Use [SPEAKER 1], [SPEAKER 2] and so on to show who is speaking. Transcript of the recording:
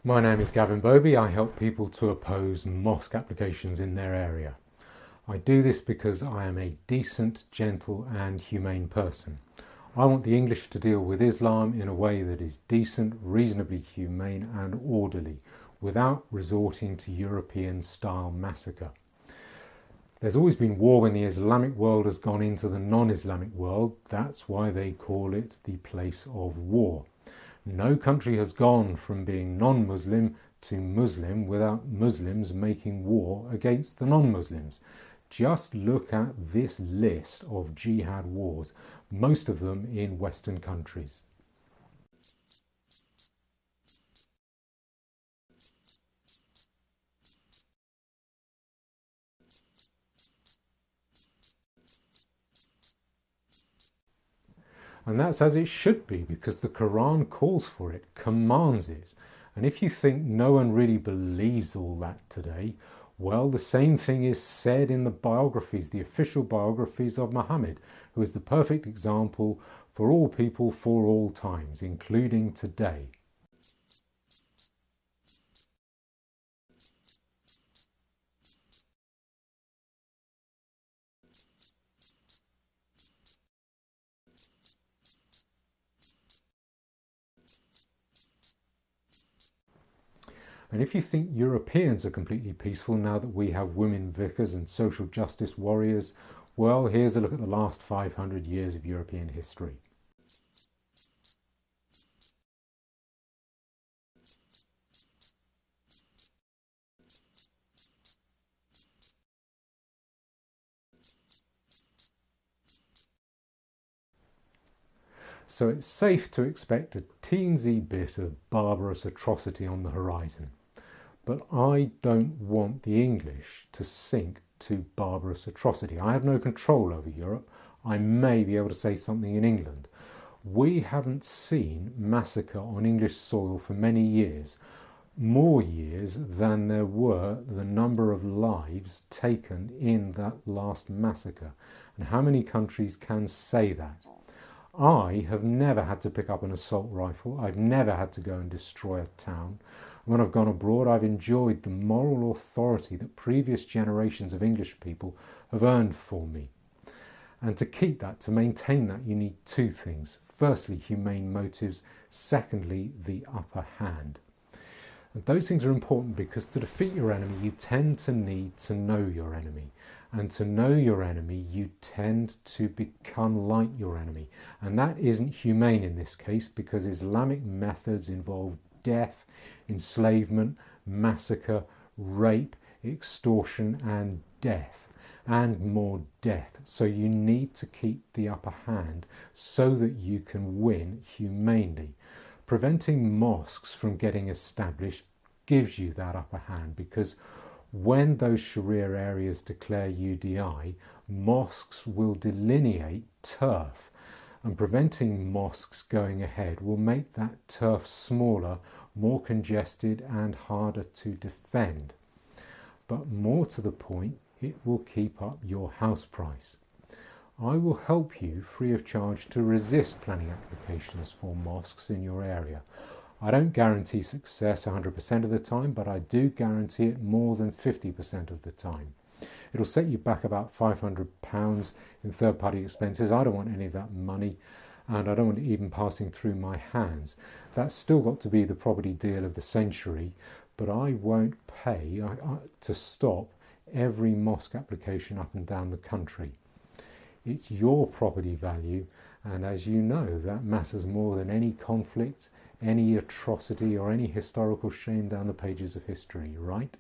[SPEAKER 1] My name is Gavin Boby. I help people to oppose mosque applications in their area. I do this because I am a decent, gentle and humane person. I want the English to deal with Islam in a way that is decent, reasonably humane and orderly, without resorting to European-style massacre. There's always been war when the Islamic world has gone into the non-Islamic world. That's why they call it the place of war. No country has gone from being non-Muslim to Muslim without Muslims making war against the non-Muslims. Just look at this list of jihad wars, most of them in Western countries. And that's as it should be, because the Quran calls for it, commands it. And if you think no one really believes all that today, well, the same thing is said in the biographies, the official biographies of Mohammed, who is the perfect example for all people for all times, including today. And if you think Europeans are completely peaceful now that we have women vicars and social justice warriors, well, here's a look at the last 500 years of European history. So it's safe to expect a teensy bit of barbarous atrocity on the horizon. But I don't want the English to sink to barbarous atrocity. I have no control over Europe. I may be able to say something in England. We haven't seen massacre on English soil for many years, more years than there were the number of lives taken in that last massacre. And how many countries can say that? I have never had to pick up an assault rifle. I've never had to go and destroy a town. When I've gone abroad, I've enjoyed the moral authority that previous generations of English people have earned for me. And to keep that, to maintain that, you need two things. Firstly, humane motives. Secondly, the upper hand. And those things are important because to defeat your enemy, you tend to need to know your enemy. And to know your enemy, you tend to become like your enemy. And that isn't humane in this case because Islamic methods involve death, enslavement, massacre, rape, extortion and death, and more death. So you need to keep the upper hand so that you can win humanely. Preventing mosques from getting established gives you that upper hand because when those Sharia areas declare UDI, mosques will delineate turf, and preventing mosques going ahead will make that turf smaller, more congested and harder to defend. But more to the point, it will keep up your house price. I will help you free of charge to resist planning applications for mosques in your area. I don't guarantee success 100% of the time, but I do guarantee it more than 50% of the time. It'll set you back about £500 in third-party expenses. I don't want any of that money, and I don't want it even passing through my hands. That's still got to be the property deal of the century, but I won't pay to stop every mosque application up and down the country. It's your property value, and as you know, that matters more than any conflict, any atrocity or any historical shame down the pages of history, right?